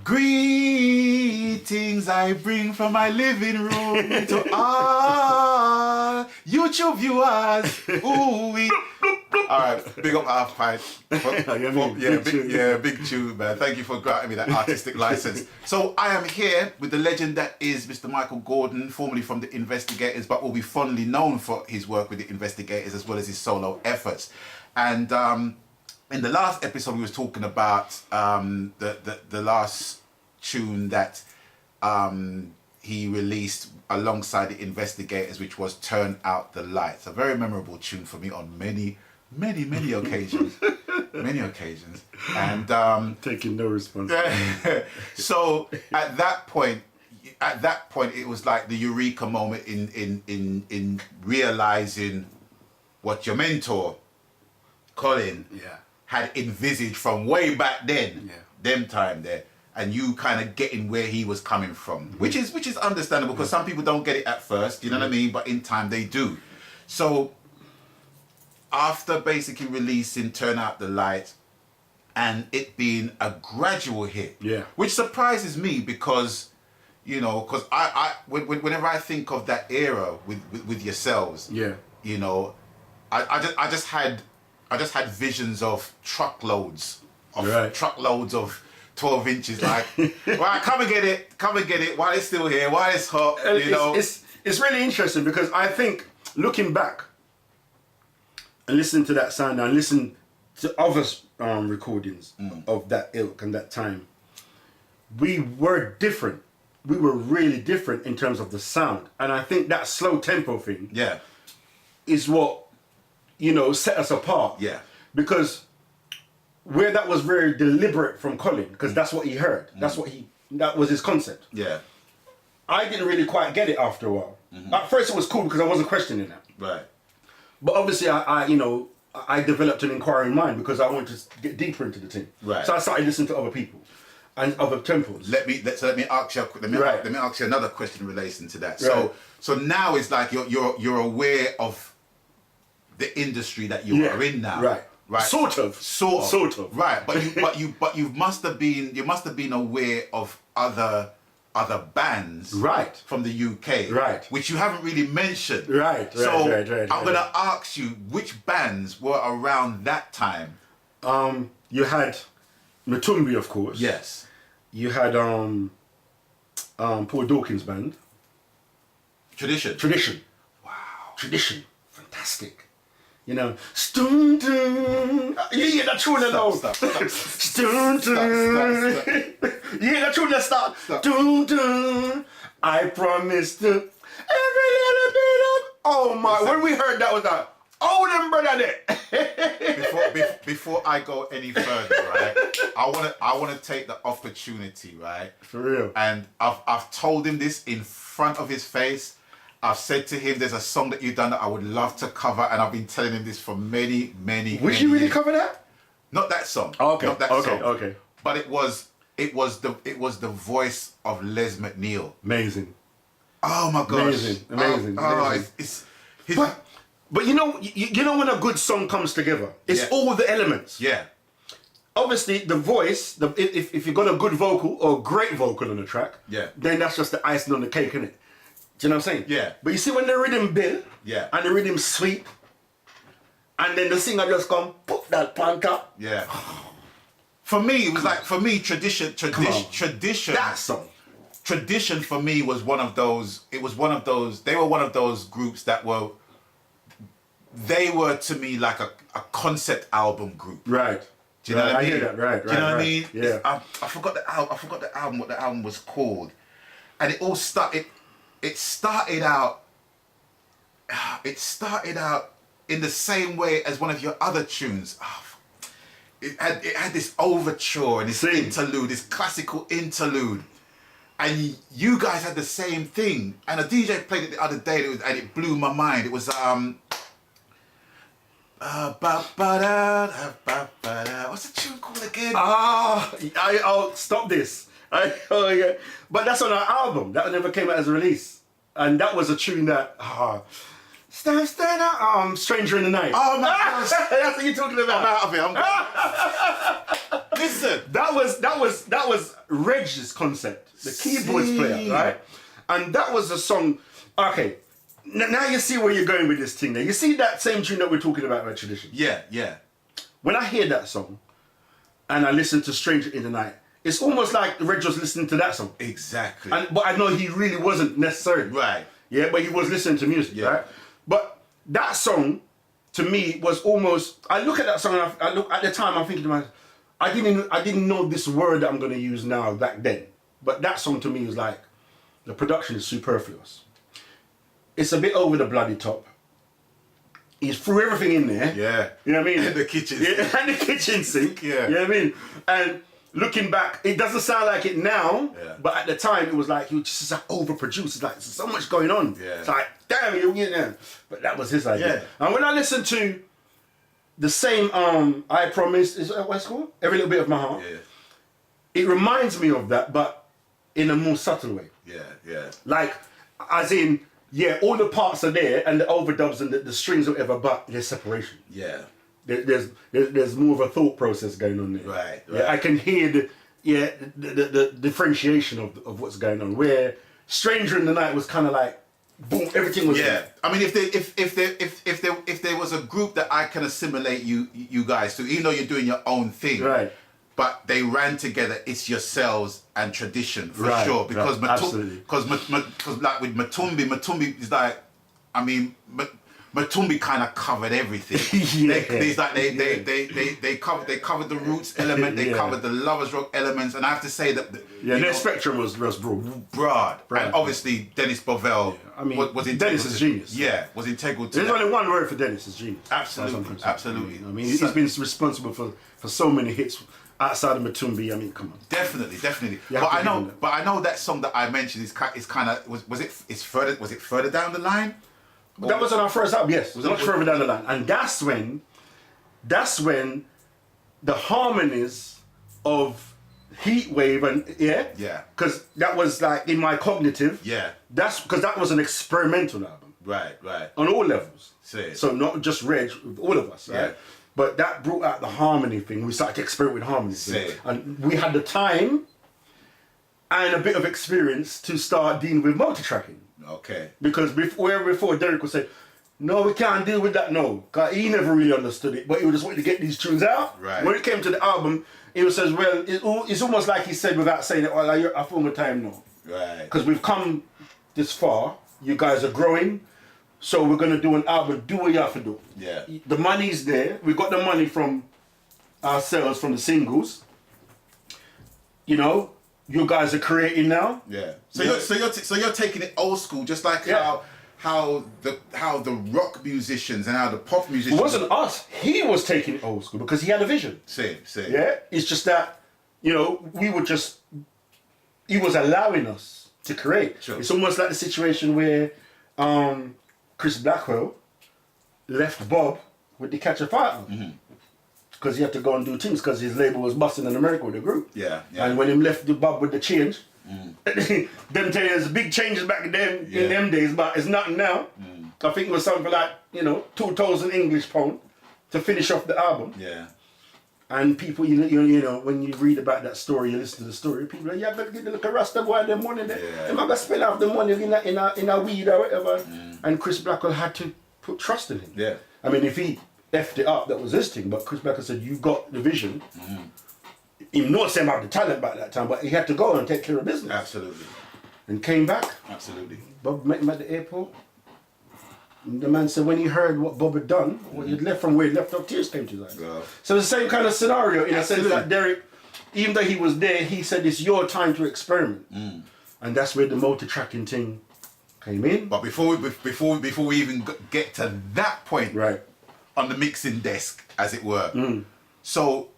Greetings I bring from my living room to all YouTube viewers. Ooh wee. All right, big up Half Pint. Big tune, man. Thank you for granting me that artistic license. So I am here with the legend that is Mr. Michael Gordon, formerly from the Investigators, but will be fondly known for his work with the Investigators as well as his solo efforts. And in the last episode, we was talking about the last tune that he released alongside the Investigators, which was "Turn Out the Lights." A very memorable tune for me on many occasions. Many occasions. And taking no responsibility. So at that point, it was like the eureka moment in realizing what your mentor, Colin, had envisaged from way back then, them time there, and you kind of getting where he was coming from, which is understandable because some people don't get it at first, you know what I mean, but in time they do. So after basically releasing Turn Out the Light and it being a gradual hit, which surprises me because, you know, because whenever I think of that era with yourselves, you know, I just had visions of truckloads of 12 inches, like, right, come and get it while it's still here, while it's hot, you know. It's really interesting because I think, looking back and listening to that sound and listen to other recordings of that ilk and that time, we were different. We were really different in terms of the sound. And I think that slow tempo thing is what, you know, set us apart. Yeah. Because where that was very deliberate from Colin, because that's what he heard. That was his concept. Yeah. I didn't really quite get it after a while. At first it was cool because I wasn't questioning that. Right. But obviously I developed an inquiring mind because I wanted to get deeper into the thing. Right. So I started listening to other people and other tempos. Let me ask you another question relating to that. Right. So now it's like you're aware of the industry that you are in now. Right. Right. Sort of. Right. But you must have been aware of other bands from the UK. Right. Which you haven't really mentioned. Right. So I'm gonna ask you which bands were around that time. You had Matumbi, of course. Yes. You had Paul Dawkins' band. Tradition. Wow. Tradition. Fantastic. You know, stun dun. You hear that tune now? Stun dun. You hear that tune that start? Dun dun. I promise to every little bit of. Oh my! When we heard that was that. Oh, them brother there. Before I go any further, right? I wanna take the opportunity, right? For real. And I've told him this in front of his face. I've said to him, there's a song that you've done that I would love to cover, and I've been telling him this for many Would you really years. cover that? Not that song. Oh, okay. Not that song. Okay. But it was the voice of Les McNeil. Amazing. Oh my gosh. Amazing. But you know when a good song comes together, it's all the elements. Yeah. Obviously, the voice, if you got a good vocal or a great vocal on the track, then that's just the icing on the cake, isn't it? Do you know what I'm saying? Yeah. But you see when the rhythm build, and the rhythm sweep, and then the singer just come, put that pan top. Yeah. For me, it was tradition. That song. Tradition for me was one of those. They were one of those groups that were. They were to me like a concept album group. Right. Do you know what I mean? I hear that. Right. Do you know what I mean? Yeah. I forgot the album. I forgot what the album was called, and it all started. It started out in the same way as one of your other tunes. It had this overture and this interlude, this classical interlude, and you guys had the same thing. And a DJ played it the other day, and it blew my mind. It was what's the tune called again? I'll stop this. But that's on our album. That never came out as a release. And that was a tune that Stranger in the Night. Oh my gosh. That's what you're talking about. I'm out of it. Listen. That was Reg's concept, the keyboards player, right? And that was a song. Okay, now you see where you're going with this thing. There, you see that same tune that we're talking about tradition. Yeah, yeah. When I hear that song, and I listen to Stranger in the Night, it's almost like Reg was listening to that song. Exactly. But I know he really wasn't necessarily. Right. Yeah, but he was listening to music, Yeah. right? But that song, to me, was almost. I look at that song. And I look at the time. I'm thinking to myself, I didn't know this word that I'm going to use now back then. But that song to me was like, the production is superfluous. It's a bit over the bloody top. He's threw everything in there. Yeah. You know what I mean? And the kitchen sink. Yeah, and the kitchen sink. Yeah. You know what I mean? And looking back, it doesn't sound like it now, but at the time it was like, you just like overproduced. It's like, there's so much going on. Yeah. It's like, damn, you're getting there. But that was his idea. Yeah. And when I listen to the same, I Promise, is that what it's called? Every Little Bit of My Heart. Yeah. It reminds me of that, but in a more subtle way. Yeah, yeah. Like, as in, yeah, all the parts are there and the overdubs and the strings or whatever, but there's separation. Yeah. There's more of a thought process going on there. Right. Yeah, I can hear the differentiation of what's going on. Where Stranger in the Night was kind of like, boom, everything was there. I mean, if there was a group that I can assimilate you guys to, even though you're doing your own thing, right? But they ran together. It's yourselves and tradition for Right, sure. Because right, absolutely. Because like with Matumbi is like, I mean, Matumbi kind of covered everything. Yeah. They covered the roots element. They covered the lovers rock elements, and I have to say that their spectrum was broad. Broad. And obviously Dennis Bovell. Yeah. I mean, was integral. Dennis is genius. Yeah, was integral to There's that. only one word for Dennis: is genius. Absolutely, absolutely. I mean, he's been responsible for so many hits outside of Matumbi. I mean, come on. Definitely. You But have to give him I know that song that I mentioned is kind of was it further down the line? That was on our first album, yes. Much further down the line. And that's when the harmonies of Heatwave and Yeah. because that was like in my cognitive. Yeah. That's because that was an experimental album Right. on all levels. See. So not just Reg, all of us, right? Yeah. But that brought out the harmony thing. We started to experiment with harmony. See. And we had the time and a bit of experience to start dealing with multi-tracking. Okay. Because before Derek would say, no, we can't deal with that, no. Because he never really understood it, but he just wanted to get these tunes out. Right. When it came to the album, he says, well, it's almost like he said without saying it, well, I feel my time now. Right. Because we've come this far, you guys are growing, so we're going to do an album, do what you have to do. Yeah. The money's there, we got the money from ourselves, from the singles. You know, you guys are creating now. Yeah. So you're taking it old school, just like how the rock musicians and how the pop musicians. It wasn't us. He was taking it old school because he had a vision. See. Yeah. It's just that, you know, he was allowing us to create. Sure. It's almost like the situation where Chris Blackwell left Bob with the Catch a Fire album. Because he had to go and do things because his label was busting in America with the group. Yeah. And when he left the Bob with the change, them there's big changes back then in them days, but it's nothing now. I think it was something like, 2,000 English pound to finish off the album. Yeah. And people, you know, when you read about that story, you listen to the story, people are like, yeah, better get a look at Rasta boy, them money there. Yeah. They're not gonna spend off the money in a weed or whatever. And Chris Blackwell had to put trust in him. Yeah. I mean, if he effed it up, that was his thing, but Chris Blackwell said, you got the vision. He not saying about the talent back that time, but he had to go and take care of business. Absolutely. And came back. Absolutely. Bob met him at the airport. And the man said when he heard what Bob had done, what he'd left from where he'd left off, tears came to his eyes. Wow. So it's the same kind of scenario in a sense that Derek, even though he was there, he said it's your time to experiment. And that's where the multi-tracking thing came in. But before we even get to that point, right, on the mixing desk, as it were. So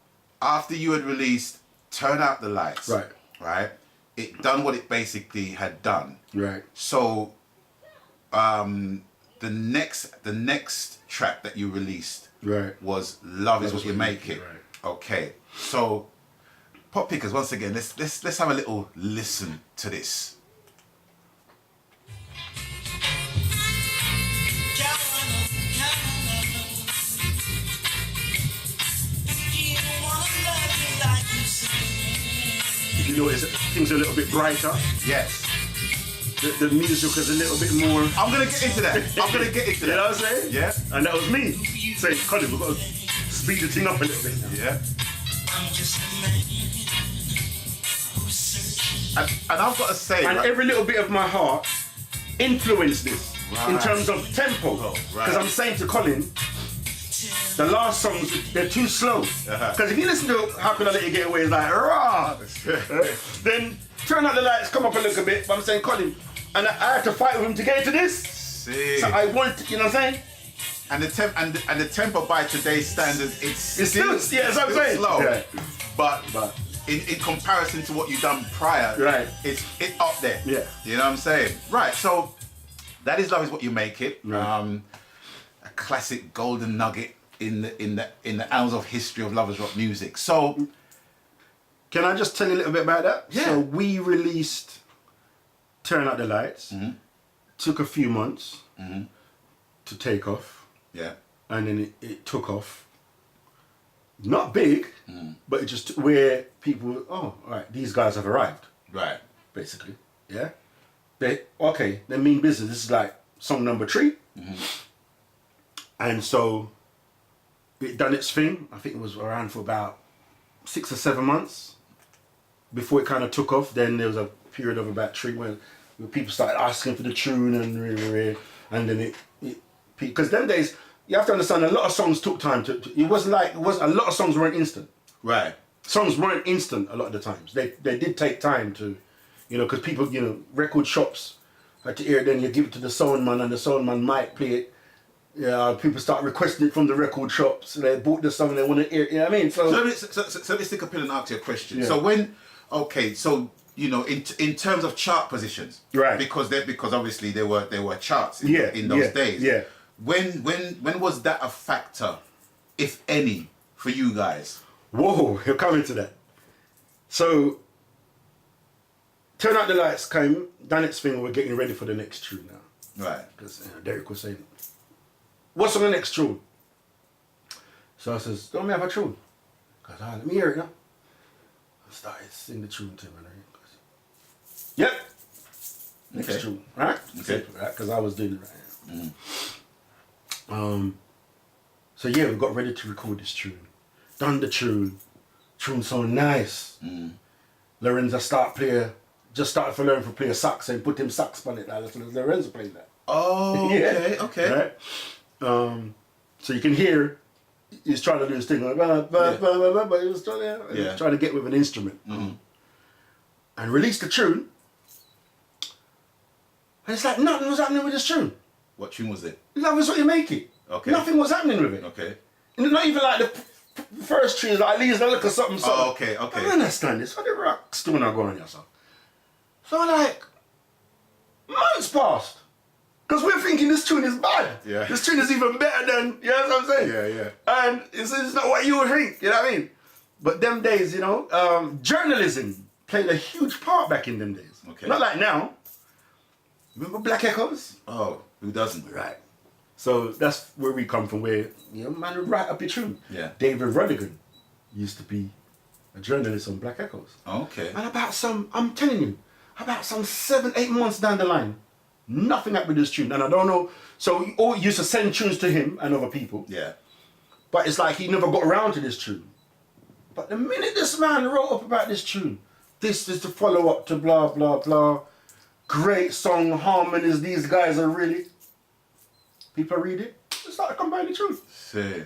after you had released Turn Out the Lights, right, it done what it basically had done. Right. So the next track that you released was Love Is What You Make It. Right. Okay. So Pop Pickers, once again, let's have a little listen to this. you notice things are a little bit brighter. Yes. The music was a little bit more. I'm gonna get into that. I'm gonna get into that. You know what I'm saying? Yeah. And that was me saying, Colin, we've got to speed the thing up a little bit now. Yeah. And I've got to say, and every little bit of my heart influenced this in terms of tempo. Because I'm saying to Colin, the last songs, they're too slow. Because if you listen to How Can I Let You Get Away, it's like, rah! Then turn out the lights, come up a little bit. But I'm saying, Colin, and I had to fight with him to get into this. See. So I want, you know what I'm saying? And the tempo by today's standards, it's still, yeah, that's what I'm saying. Slow. Yeah. But in comparison to what you've done prior, right, it's up there. Yeah. You know what I'm saying? Right. So That Is Love Is What You Make It. Right. A classic golden nugget in the annals of history of lovers rock music. So can I just tell you a little bit about that? Yeah. So we released Turn Out the Lights. Mm-hmm. Took a few months Mm-hmm. to take off. Yeah. And then it took off. Not big, but it just where people, oh, all right, these guys have arrived. Right. Basically, yeah. They mean business. This is like song number 3. Mm-hmm. And so it done its thing. I think it was around for about 6 or 7 months before it kind of took off. Then there was a period of about 3 when people started asking for the tune and then it because them days you have to understand a lot of songs took time to a lot of songs weren't instant. Right. Songs weren't instant a lot of the times. They did take time to, because people, record shops had to hear it, then you give it to the sound man and the sound man might play it. Yeah, people start requesting it from the record shops. They bought the song and they want to hear it, you know what I mean? So let's stick a pin and ask you a question. Yeah. So in terms of chart positions, right? Because obviously there were charts in Yeah, those days. Yeah. When was that a factor, if any, for you guys? Whoa, you're coming to that. So, Turn Out the Lights came, done its thing, we're getting ready for the next tune now. Right. Because Derek was saying, what's on the next tune? So I says, don't me have a tune. Because let me hear it now. I started singing the tune to him and everything. Yep. Next Okay. tune, right? Okay. Because I was doing it right now. So yeah, we got ready to record this tune. Done the tune so nice. Lorenzo just started to learn to play a sax and put him sax on it. That's Lorenzo playing that. Oh, okay, yeah. okay. Right? So you can hear he's trying to do his thing, like, but he was trying to get with an instrument. And released the tune. And it's like nothing was happening with this tune. What tune was it? Love Is What You Make It. Okay. Nothing was happening with it. Okay. And not even like the first tune, like at least look at something. Oh, okay, okay. I don't understand this. What the rock still not going on yourself? So like, months passed. Because we're thinking this tune is bad. Yeah. This tune is even better than, you know what I'm saying? Yeah, yeah. And it's not what you would think, you know what I mean? But them days, journalism played a huge part back in them days. Okay. Not like now. Remember Black Echoes? Oh, who doesn't? Right. So that's where we come from, where man would write up your tune. Yeah. David Rodigan used to be a journalist on Black Echoes. Okay. And I'm telling you, about some 7-8 months down the line, nothing happened with this tune. And I don't know, so we all used to send tunes to him and other people. Yeah. But it's like he never got around to this tune. But the minute this man wrote up about this tune, this is the follow up to blah, blah, blah. Great song, harmonies, these guys are really... People read it, they start combining the truth.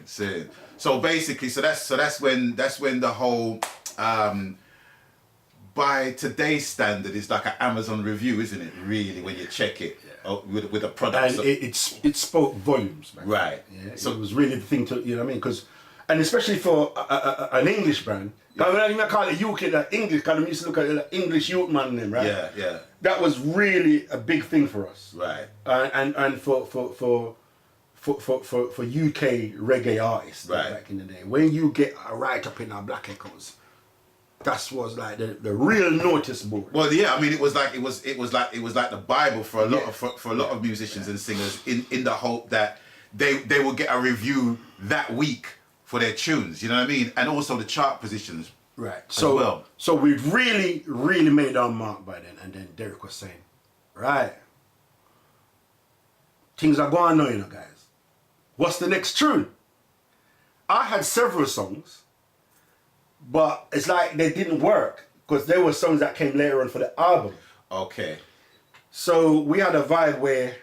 Same. So basically, that's when the whole by today's standard is like an Amazon review, isn't it? Really, when you check it with a product. And it spoke volumes, man. Right. Yeah, so it was really the thing to, you know what I mean? Because, and especially for an English brand, I don't even call it UK, that English, because I used to look at it like English youth man name, right? Yeah, yeah. That was really a big thing for us. Right. And for UK reggae artists back in the day, when you get a write up in our Black Echoes, that was like the real notice board. Well, yeah, I mean, it was like the Bible for a lot of musicians and singers in the hope that they will get a review that week for their tunes. You know what I mean? And also the chart positions Right. So well. so we'd really, really made our mark by then, and then Derek was saying, right, things are going on, you know, guys. What's the next tune? I had several songs, but it's like they didn't work because there were songs that came later on for the album. Okay. So we had a vibe where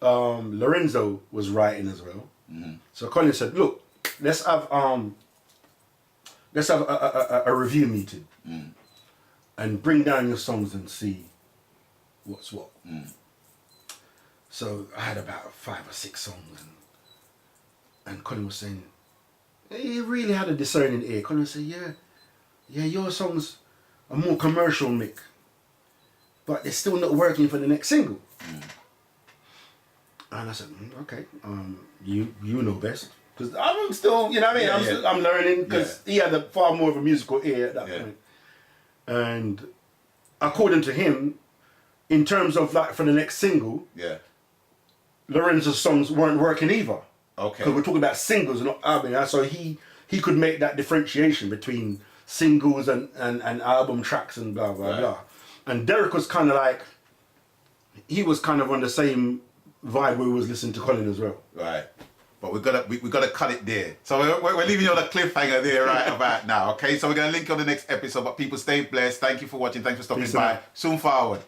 Lorenzo was writing as well. Mm-hmm. So Colin said, look, let's have a review meeting and bring down your songs and see what's what. So I had about 5 or 6 songs, and Colin was saying, he really had a discerning ear. Colin said, yeah, your songs are more commercial, Mick, but they're still not working for the next single. And I said, okay, you know best. Because I'm still, you know what I mean? I'm learning, because he had far more of a musical ear at that point. And according to him, in terms of like for the next single, Lorenzo's songs weren't working either. Okay. Because we're talking about singles, not album. So he could make that differentiation between singles and album tracks and blah, blah, blah. And Derek was kind of like, he was kind of on the same vibe where we was listening to Colin as well. Right. But we gotta cut it there. So we're leaving you on a cliffhanger there right about now. Okay. So we're gonna link you on the next episode. But people stay blessed. Thank you for watching. Thanks for stopping by. Soon forward.